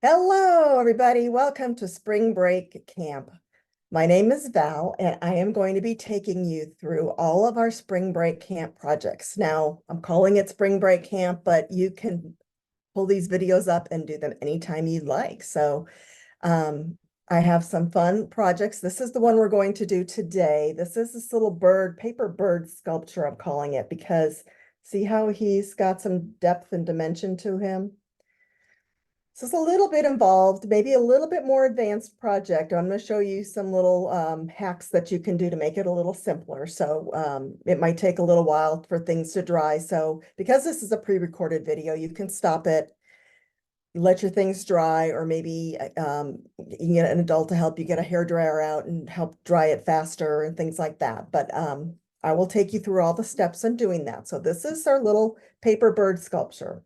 Hello, everybody. Welcome to Spring Break Camp. My name is Val, and I am going to be taking you through all of our Spring Break Camp projects. Now, I'm calling it Spring Break Camp, but you can pull these videos up and do them anytime you'd like. Um, I have some fun projects. This is the one we're going to do today. This is this little bird, paper bird sculpture, I'm calling it, because see how he's got some depth and dimension to him? So it's a little bit involved, maybe a little bit more advanced project. I'm going to show you some little hacks that you can do to make it a little simpler. It might take a little while for things to dry. So because this is a pre-recorded video, you can stop it, let your things dry, or maybe you can get an adult to help you get a hair dryer out and help dry it faster and things like that. But I will take you through all the steps in doing that. So this is our little paper bird sculpture.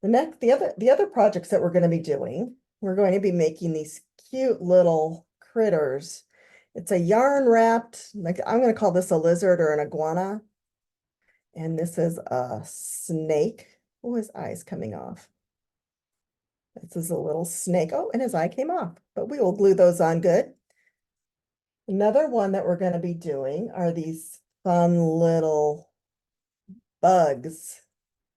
The other projects that we're going to be doing, we're going to be making these cute little critters. It's a yarn wrapped, like I'm going to call this a lizard or an iguana. And this is a snake. Oh, his eye's coming off. This is a little snake. Oh, and his eye came off, but we will glue those on good. Another one that we're going to be doing are these fun little bugs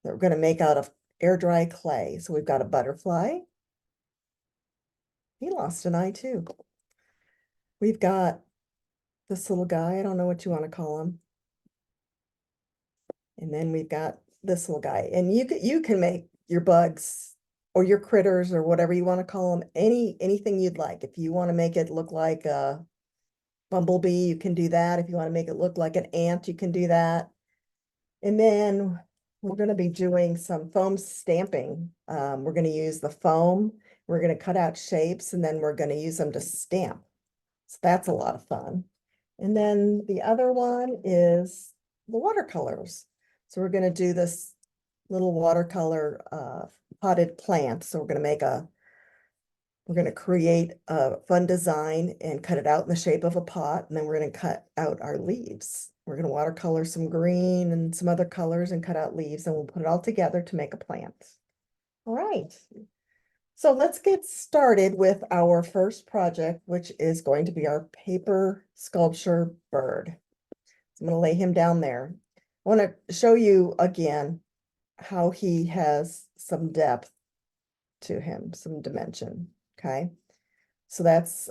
that we're going to make out of air dry clay. So we've got a butterfly. He lost an eye too. We've got this little guy. I don't know what you want to call him. And then we've got this little guy. And you can make your bugs or your critters or whatever you want to call them, anything you'd like. If you want to make it look like a bumblebee, you can do that. If you want to make it look like an ant, you can do that. And then we're going to be doing some foam stamping. We're going to use the foam. We're going to cut out shapes, and then we're going to use them to stamp. So that's a lot of fun. And then the other one is the watercolors. So we're going to do this little watercolor potted plant. So we're going to create a fun design and cut it out in the shape of a pot. And then we're going to cut out our leaves. We're going to watercolor some green and some other colors and cut out leaves, and we'll put it all together to make a plant. All right. So let's get started with our first project, which is going to be our paper sculpture bird. So I'm going to lay him down there. I want to show you again how he has some depth to him, some dimension. Okay. So that's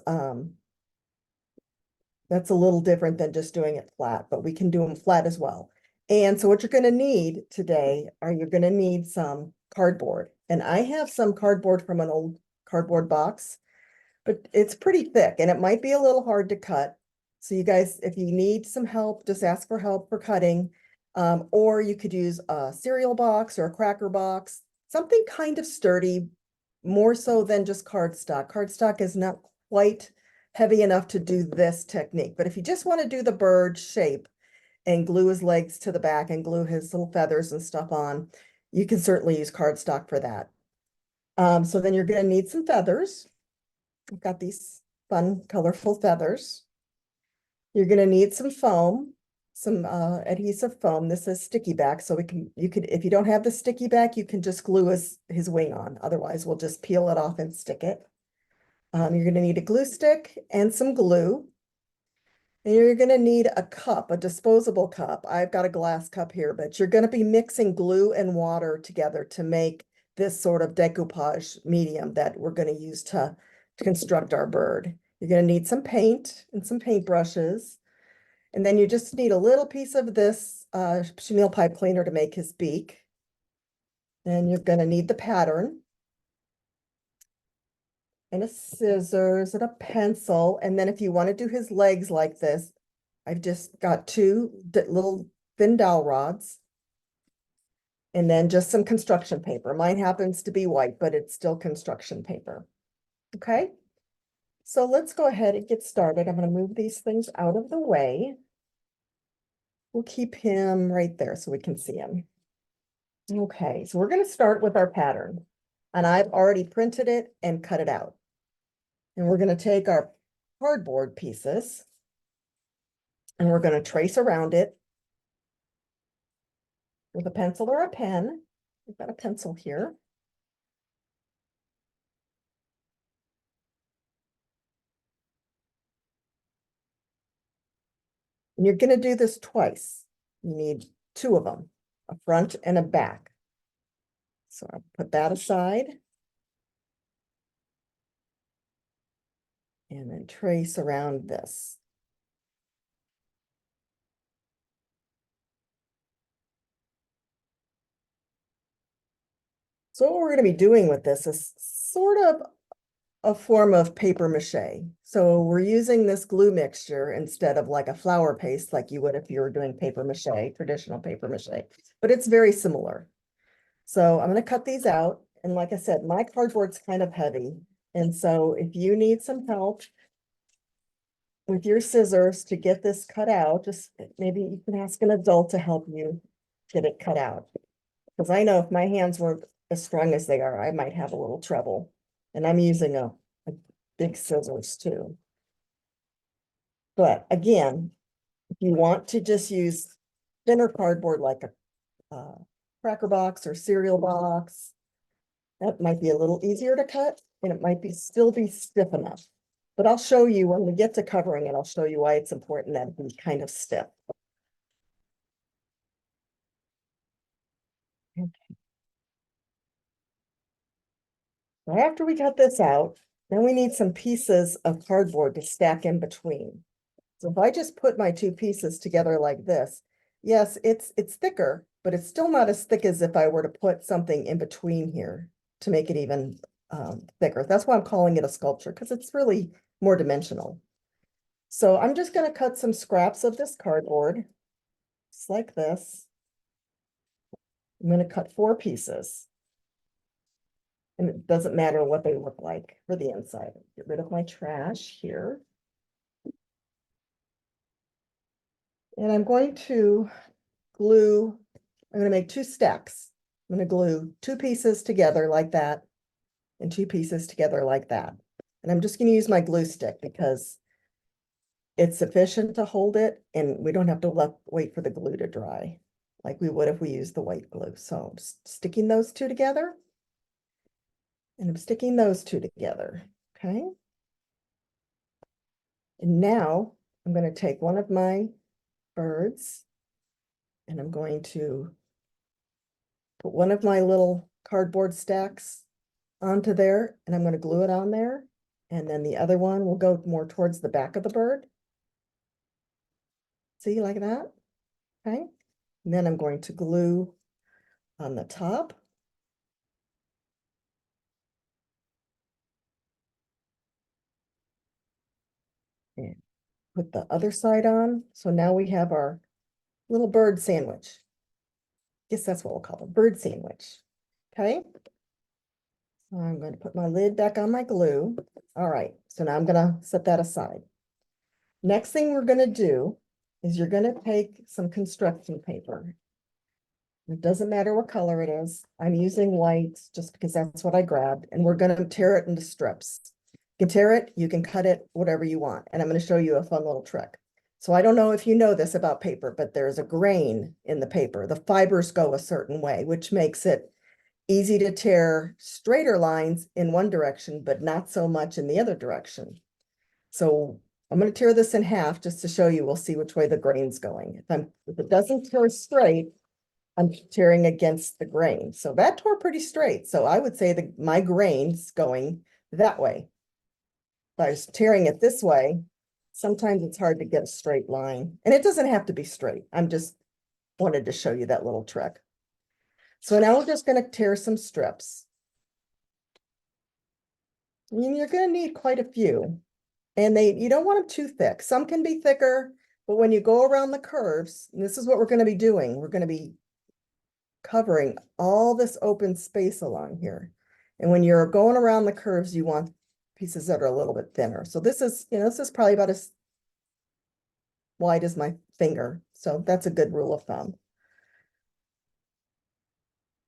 a little different than just doing it flat, but we can do them flat as well. And so what you're going to need today you're going to need some cardboard. And I have some cardboard from an old cardboard box, but it's pretty thick and it might be a little hard to cut. So you guys, if you need some help, just ask for help for cutting. Or you could use a cereal box or a cracker box, something kind of sturdy, more so than just cardstock. Cardstock is not quite heavy enough to do this technique. But if you just want to do the bird shape and glue his legs to the back and glue his little feathers and stuff on, you can certainly use cardstock for that. So then you're going to need some feathers. I've got these fun, colorful feathers. You're going to need some foam, some adhesive foam. This is sticky back, so if you don't have the sticky back, you can just glue his wing on. Otherwise, we'll just peel it off and stick it. You're going to need a glue stick and some glue. And you're going to need a cup, a disposable cup. I've got a glass cup here, but you're going to be mixing glue and water together to make this sort of decoupage medium that we're going to use to construct our bird. You're going to need some paint and some paint brushes. And then you just need a little piece of this chenille pipe cleaner to make his beak. And you're going to need the pattern and a scissors and a pencil. And then if you want to do his legs like this, I've just got two little thin dowel rods and then just some construction paper. Mine happens to be white, but it's still construction paper. Okay, so let's go ahead and get started. I'm going to move these things out of the way. We'll keep him right there so we can see him. Okay, so we're going to start with our pattern. And I've already printed it and cut it out. And we're going to take our cardboard pieces and we're going to trace around it with a pencil or a pen. We've got a pencil here. And you're gonna do this twice. You need two of them, a front and a back. So I'll put that aside. And then trace around this. So what we're going to be doing with this is sort of a form of paper mache. So we're using this glue mixture instead of like a flour paste like you would if you were doing paper mache, traditional paper mache, but it's very similar. So I'm going to cut these out. And like I said, my cardboard's kind of heavy. And so if you need some help with your scissors to get this cut out, just maybe you can ask an adult to help you get it cut out. Because I know if my hands weren't as strong as they are, I might have a little trouble. And I'm using a big scissors too. But again, if you want to just use thinner cardboard like a cracker box or cereal box, that might be a little easier to cut and it might still be stiff enough. But I'll show you when we get to covering it, I'll show you why it's important that it be kind of stiff. Okay. So after we cut this out, then we need some pieces of cardboard to stack in between. So if I just put my two pieces together like this, yes, it's thicker, but it's still not as thick as if I were to put something in between here to make it even thicker. That's why I'm calling it a sculpture, because it's really more dimensional. So I'm just going to cut some scraps of this cardboard, just like this. I'm going to cut 4 pieces. And it doesn't matter what they look like for the inside. Get rid of my trash here. And I'm going to glue, I'm going to make 2 stacks. I'm going to glue 2 pieces together like that and 2 pieces together like that. And I'm just going to use my glue stick because it's sufficient to hold it and we don't have to wait for the glue to dry like we would if we used the white glue. So I'm just sticking those 2 together and I'm sticking those 2 together. Okay. And now I'm going to take one of my birds and I'm going to put one of my little cardboard stacks onto there and I'm going to glue it on there. And then the other one will go more towards the back of the bird. See, like that? Okay. And then I'm going to glue on the top. And put the other side on. So now we have our little bird sandwich. Guess that's what we'll call it, bird sandwich. Okay. So I'm going to put my lid back on my glue. All right. So now I'm going to set that aside. Next thing we're going to do is you're going to take some construction paper. It doesn't matter what color it is. I'm using white just because that's what I grabbed. And we're going to tear it into strips. You can tear it, you can cut it, whatever you want. And I'm going to show you a fun little trick. So I don't know if you know this about paper, but there's a grain in the paper. The fibers go a certain way, which makes it easy to tear straighter lines in one direction, but not so much in the other direction. So I'm going to tear this in half just to show you. We'll see which way the grain's going. If it doesn't tear straight, I'm tearing against the grain. So that tore pretty straight. So I would say that my grain's going that way. If I was tearing it this way, sometimes it's hard to get a straight line. And it doesn't have to be straight. I'm just wanted to show you that little trick. So now we're just going to tear some strips. And you're going to need quite a few. And you don't want them too thick. Some can be thicker, but when you go around the curves, and this is what we're going to be doing, we're going to be covering all this open space along here. And when you're going around the curves, you want pieces that are a little bit thinner. So this is, this is probably about as wide as my finger. So that's a good rule of thumb.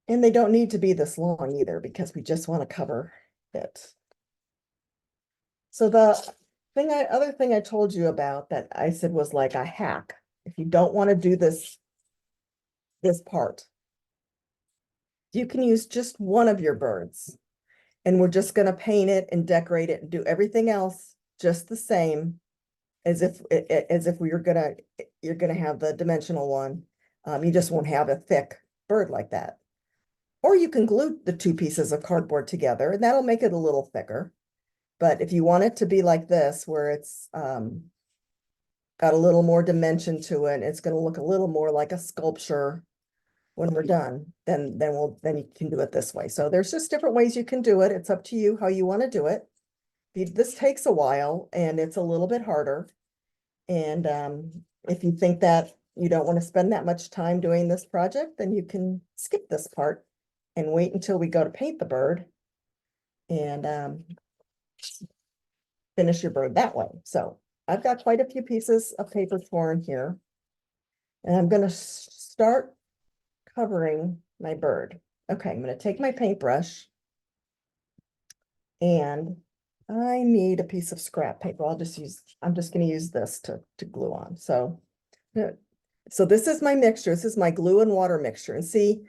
And they don't need to be this long either because we just want to cover it. So the other thing I told you about that I said was like a hack. If you don't want to do this part, you can use just one of your birds. And we're just going to paint it and decorate it and do everything else just the same. as if you're gonna have the dimensional one. You just won't have a thick bird like that. Or you can glue the two pieces of cardboard together and that'll make it a little thicker. But if you want it to be like this, where it's got a little more dimension to it, it's gonna look a little more like a sculpture when we're done, then you can do it this way. So there's just different ways you can do it. It's up to you how you want to do it. This takes a while and it's a little bit harder. And if you think that you don't want to spend that much time doing this project, then you can skip this part and wait until we go to paint the bird and finish your bird that way. So I've got quite a few pieces of paper torn here. And I'm gonna start covering my bird. Okay, I'm gonna take my paintbrush and I need a piece of scrap paper. I'm just gonna use this to glue on. So this is my mixture. This is my glue and water mixture. And see,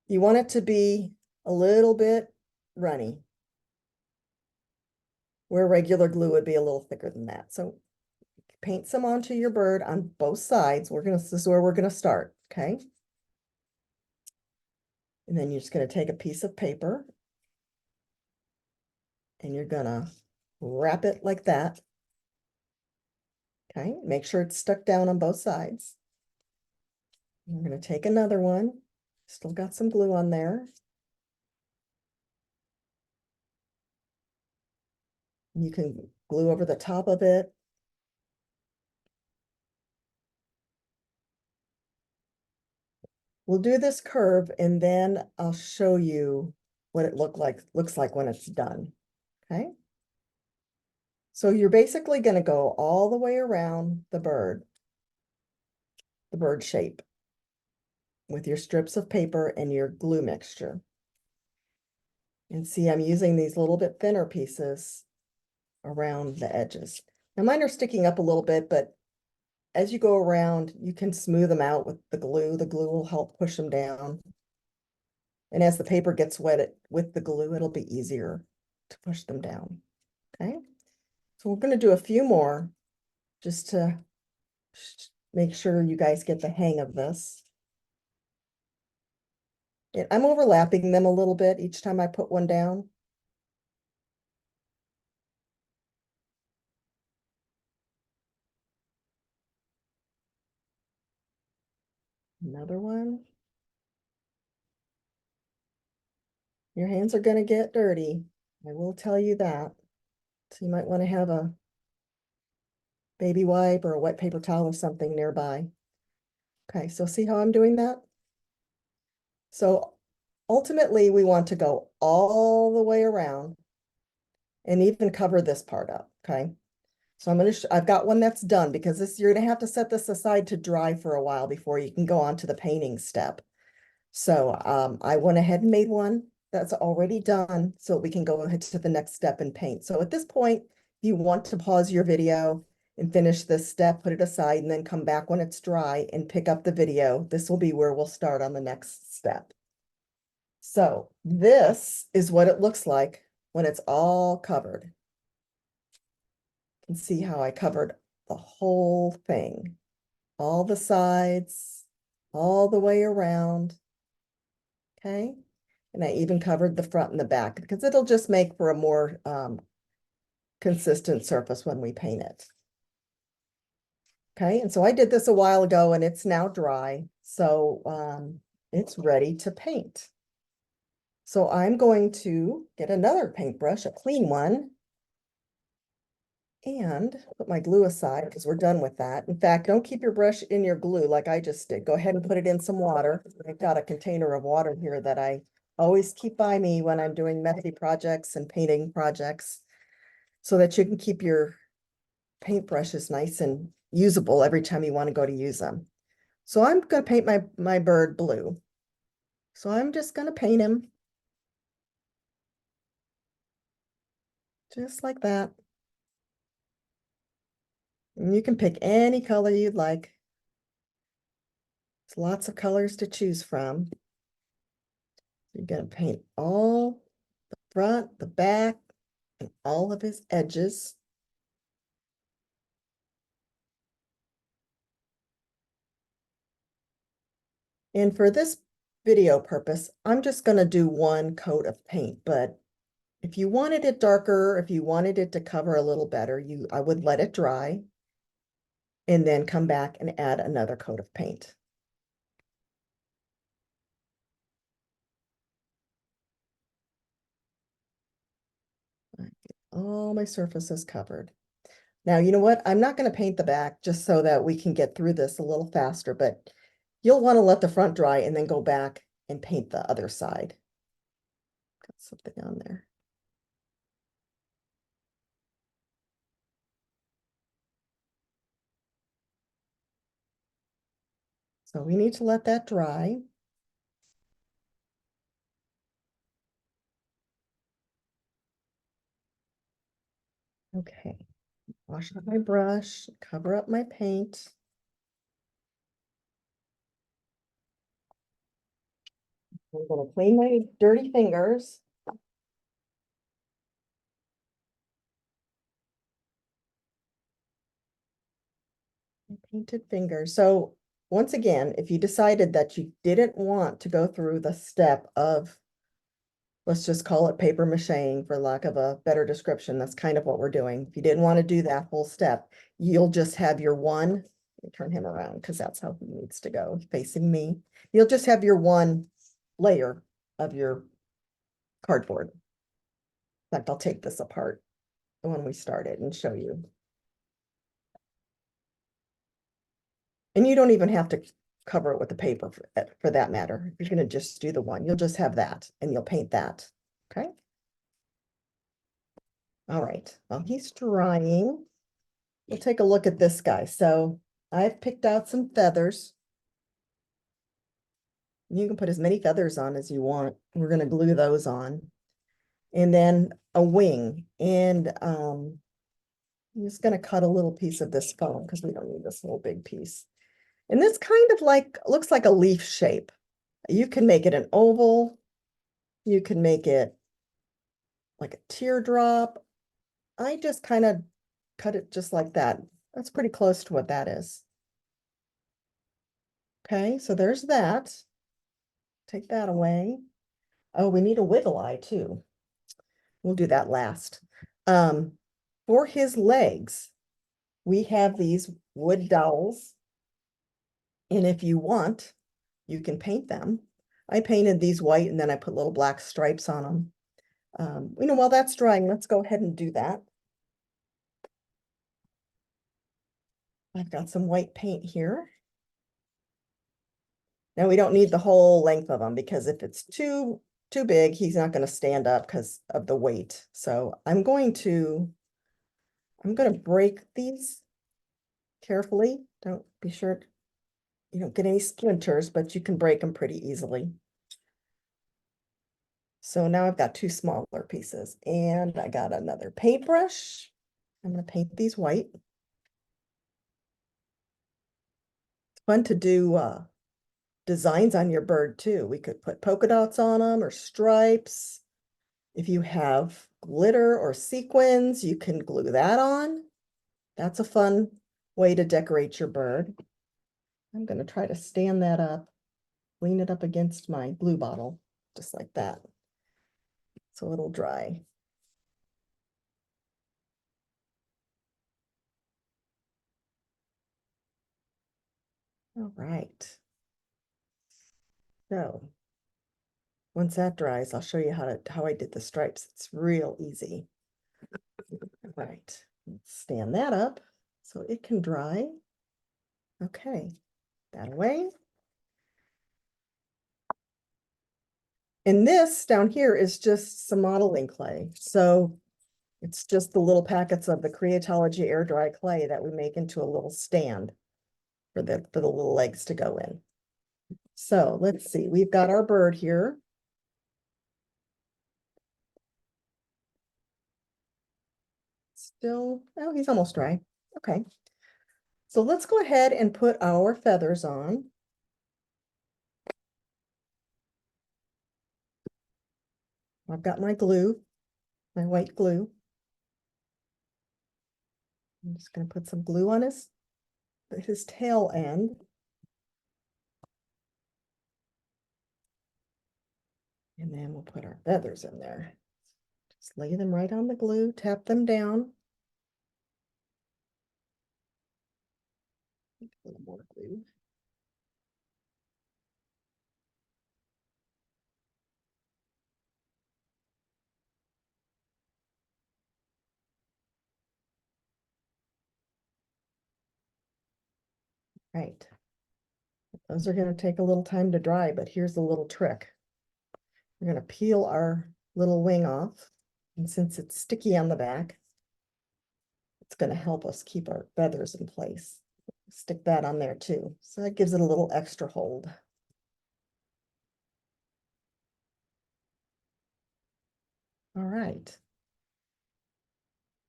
you want it to be a little bit runny, where regular glue would be a little thicker than that. So paint some onto your bird on both sides. This is where we're gonna start, okay? And then you're just gonna take a piece of paper and you're gonna wrap it like that. Okay, make sure it's stuck down on both sides. We're gonna take another one. Still got some glue on there. You can glue over the top of it. We'll do this curve and then I'll show you what it looks like when it's done. Okay. So you're basically going to go all the way around the bird shape with your strips of paper and your glue mixture. And see, I'm using these little bit thinner pieces around the edges. Now mine are sticking up a little bit, but as you go around, you can smooth them out with the glue. The glue will help push them down. And as the paper gets wet with the glue, it'll be easier to push them down. Okay. So we're going to do a few more just to make sure you guys get the hang of this. And I'm overlapping them a little bit each time I put one down. Another one. Your hands are going to get dirty. I will tell you that. So you might want to have a baby wipe or a wet paper towel or something nearby. Okay, so see how I'm doing that? So ultimately, we want to go all the way around and even cover this part up, okay? So I've got one that's done because you're gonna have to set this aside to dry for a while before you can go on to the painting step. So I went ahead and made one that's already done so we can go ahead to the next step and paint. So at this point, you want to pause your video and finish this step, put it aside, and then come back when it's dry and pick up the video. This will be where we'll start on the next step. So this is what it looks like when it's all covered. You can see how I covered the whole thing, all the sides, all the way around. Okay. And I even covered the front and the back because it'll just make for a more consistent surface when we paint it. Okay, and so I did this a while ago and it's now dry. So it's ready to paint. So I'm going to get another paintbrush, a clean one, and put my glue aside because we're done with that. In fact, don't keep your brush in your glue like I just did. Go ahead and put it in some water. I've got a container of water here that I always keep by me when I'm doing messy projects and painting projects so that you can keep your paintbrushes nice and usable every time you want to go to use them. So I'm going to paint my bird blue. So I'm just going to paint him just like that. And you can pick any color you'd like. There's lots of colors to choose from. You're going to paint all the front, the back, and all of his edges. And for this video purpose, I'm just gonna do one coat of paint, but if you wanted it darker, if you wanted it to cover a little better, I would let it dry and then come back and add another coat of paint. All my surfaces covered. Now, you know what? I'm not going to paint the back just so that we can get through this a little faster, but you'll want to let the front dry and then go back and paint the other side. Got something on there. So we need to let that dry. Okay, wash up my brush, cover up my paint. I'm gonna clean my dirty fingers. My painted fingers. So once again, if you decided that you didn't want to go through the step of, let's just call it paper macheing for lack of a better description, that's kind of what we're doing. If you didn't want to do that whole step, you'll just have your one, let me turn him around because that's how he needs to go, facing me. You'll just have your one layer of your cardboard. In fact, I'll take this apart when we start it and show you. And you don't even have to cover it with the paper for that matter. You're gonna just do the one. You'll just have that and you'll paint that, okay? All right, well, he's drying. We'll take a look at this guy. So I've picked out some feathers. You can put as many feathers on as you want. We're gonna glue those on. And then a wing. And I'm just gonna cut a little piece of this foam because we don't need this little big piece. And this kind of like, looks like a leaf shape. You can make it an oval. You can make it like a teardrop. I just kind of cut it just like that. That's pretty close to what that is. Okay, so there's that. Take that away. Oh, we need a wiggle eye too. We'll do that last. For his legs, we have these wood dowels. And if you want, you can paint them. I painted these white and then I put little black stripes on them. While that's drying, let's go ahead and do that. I've got some white paint here. Now we don't need the whole length of them because if it's too big, he's not going to stand up because of the weight. So I'm going to break these carefully. Don't be sure you don't get any splinters, but you can break them pretty easily. So now I've got two smaller pieces and I got another paintbrush. I'm going to paint these white. It's fun to do designs on your bird too. We could put polka dots on them or stripes. If you have glitter or sequins, you can glue that on. That's a fun way to decorate your bird. I'm going to try to stand that up, lean it up against my glue bottle, just like that. So it'll dry. All right. So once that dries, I'll show you how I did the stripes. It's real easy. All right. Let's stand that up so it can dry. Okay, that away. And this down here is just some modeling clay. So it's just the little packets of the Creatology air dry clay that we make into a little stand for the little legs to go in. So let's see, we've got our bird here. Still, oh, he's almost dry. Okay. So let's go ahead and put our feathers on. I've got my glue, my white glue. I'm just going to put some glue on his tail end. And then we'll put our feathers in there. Just lay them right on the glue, tap them down. A little more glue. Right. Those are going to take a little time to dry, but here's a little trick. We're going to peel our little wing off. And since it's sticky on the back, it's going to help us keep our feathers in place. Stick that on there too. So that gives it a little extra hold. All right.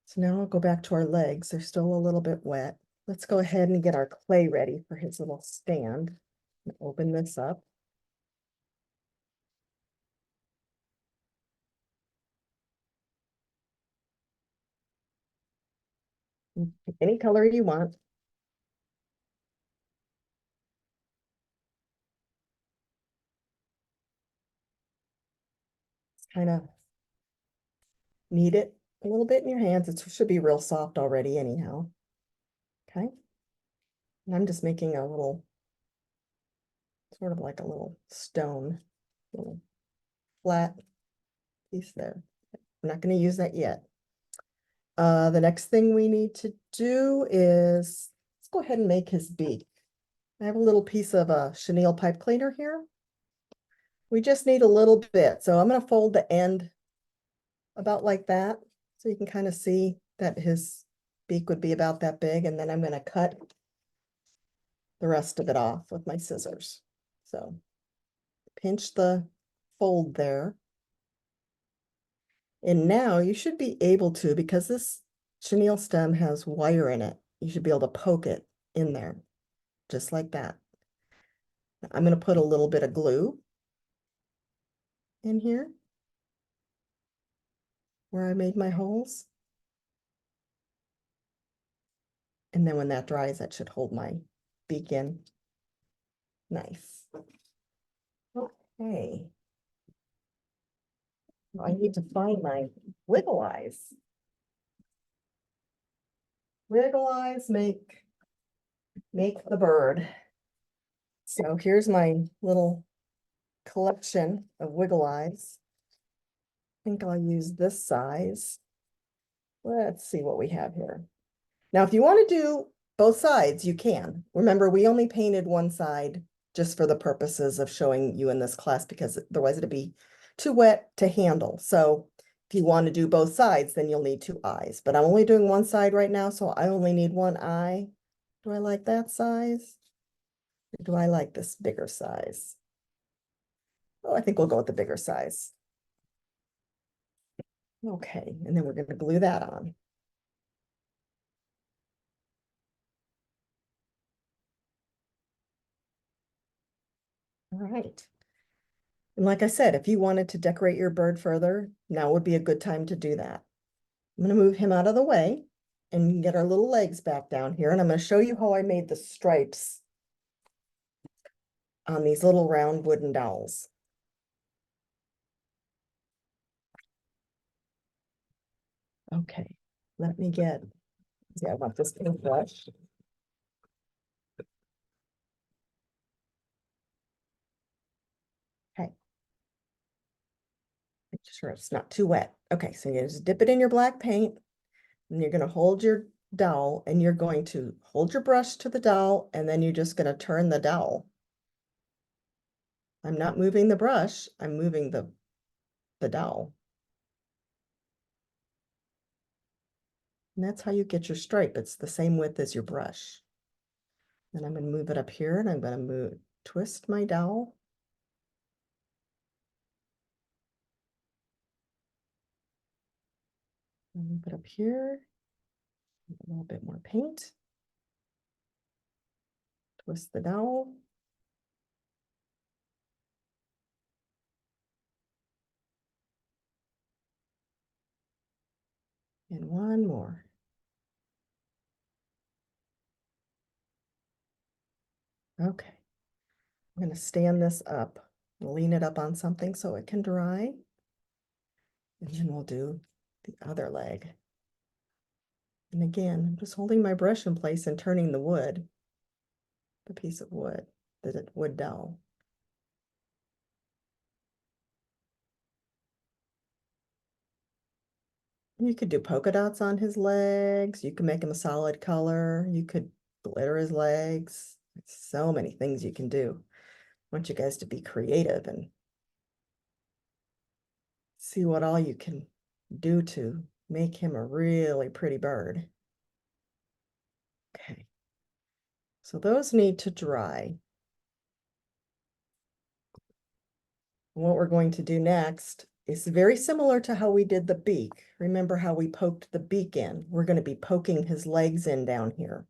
So now I'll go back to our legs. They're still a little bit wet. Let's go ahead and get our clay ready for his little stand. Open this up. Pick any color you want. Kind of knead it a little bit in your hands. It should be real soft already anyhow. Okay. And I'm just making a little, sort of like a little stone, little flat piece there. I'm not going to use that yet. The next thing we need to do is, let's go ahead and make his beak. I have a little piece of a chenille pipe cleaner here. We just need a little bit. So I'm going to fold the end about like that. So you can kind of see that his beak would be about that big. And then I'm going to cut the rest of it off with my scissors. So pinch the fold there. And now you should be able to, because this chenille stem has wire in it, you should be able to poke it in there, just like that. I'm going to put a little bit of glue in here where I made my holes. And then when that dries, that should hold my beak in. Nice. Okay. I need to find my wiggle eyes. Wiggle eyes make the bird. So here's my little collection of wiggle eyes. I think I'll use this size. Let's see what we have here. Now, if you want to do both sides, you can. Remember, we only painted one side just for the purposes of showing you in this class, because otherwise it'd be too wet to handle. So if you want to do both sides, then you'll need two eyes. But I'm only doing one side right now, so I only need one eye. Do I like that size? Or do I like this bigger size? Oh, I think we'll go with the bigger size. Okay, and then we're going to glue that on. All right. And like I said, if you wanted to decorate your bird further, now would be a good time to do that. I'm going to move him out of the way and get our little legs back down here. And I'm going to show you how I made the stripes on these little round wooden dowels. Okay, let me get, see, I want this paintbrush. Okay. Make sure it's not too wet. Okay, so you just dip it in your black paint, and you're going to hold your dowel, and you're going to hold your brush to the dowel, and then you're just going to turn the dowel. I'm not moving the brush, I'm moving the dowel. And that's how you get your stripe. It's the same width as your brush. Then I'm going to move it up here, and I'm going to twist my dowel. Move it up here. A little bit more paint. Twist the dowel. And one more. Okay. I'm going to stand this up Lean it up on something so it can dry. And then we'll do the other leg. And again, I'm just holding my brush in place and turning the piece of wood, the wood dowel. You could do polka dots on his legs. You can make him a solid color. You could glitter his legs. So many things you can do. I want you guys to be creative and see what all you can do to make him a really pretty bird. Okay. So those need to dry. What we're going to do next is very similar to how we did the beak. Remember how we poked the beak in? We're going to be poking his legs in down here.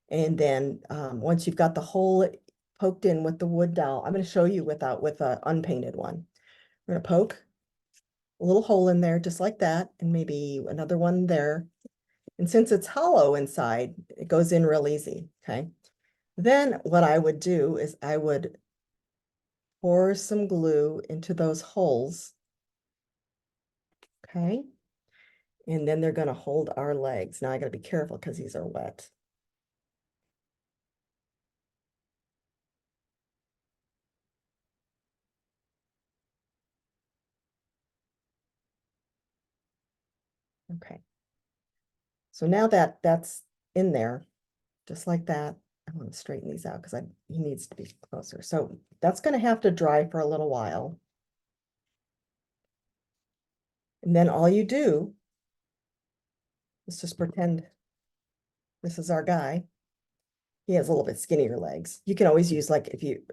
And then once you've got the hole poked in with the wood dowel, I'm going to show you with an unpainted one. We're going to poke a little hole in there just like that, and maybe another one there. And since it's hollow inside, it goes in real easy, okay? Then what I would do is I would pour some glue into those holes, okay? And then they're gonna hold our legs. Now I gotta be careful because these are wet. Okay. So now that that's in there, just like that, I want to straighten these out because he needs to be closer. So that's gonna have to dry for a little while. And then all you do is just pretend this is our guy. He has a little bit skinnier legs. You can always use, like, if you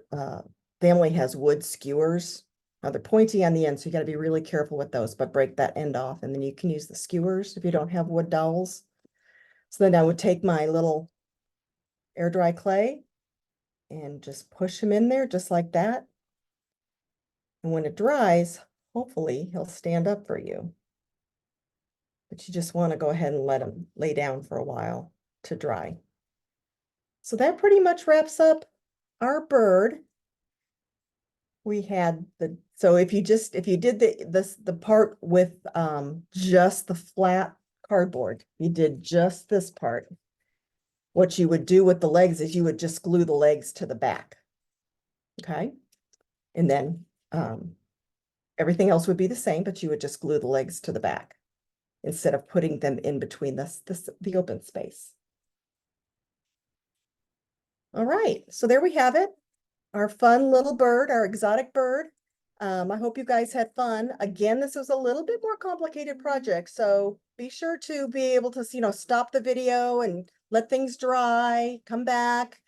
family has wood skewers. Now they're pointy on the end, so you got to be really careful with those, but break that end off, and then you can use the skewers if you don't have wood dowels. So then I would take my little air dry clay and just push him in there just like that. And when it dries, hopefully he'll stand up for you. But you just want to go ahead and let him lay down for a while to dry. So that pretty much wraps up our bird. We had so if you did the part with just the flat cardboard, you did just this part. What you would do with the legs is you would just glue the legs to the back. Okay. And then everything else would be the same, but you would just glue the legs to the back instead of putting them in between the open space. All right, so there we have it. Our fun little bird, our exotic bird. I hope you guys had fun. Again, this was a little bit more complicated project, so be sure to be able to, stop the video and let things dry, come back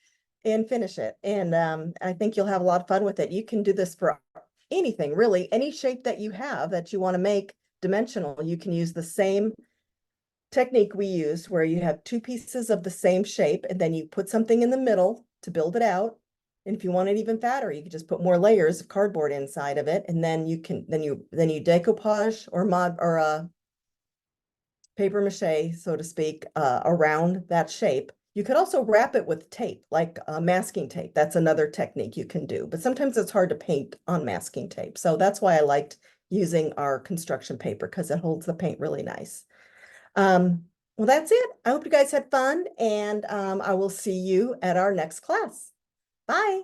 and finish it. And I think you'll have a lot of fun with it. You can do this for anything, really, any shape that you have that you want to make dimensional. You can use the same technique we used where you have two pieces of the same shape and then you put something in the middle to build it out. And if you want it even fatter, you can just put more layers of cardboard inside of it, and then you decoupage or paper mache, so to speak, around that shape. You could also wrap it with tape, like masking tape. That's another technique you can do, but sometimes it's hard to paint on masking tape. So that's why I liked using our construction paper, because it holds the paint really nice. Well, that's it. I hope you guys had fun, and I will see you at our next class. Bye.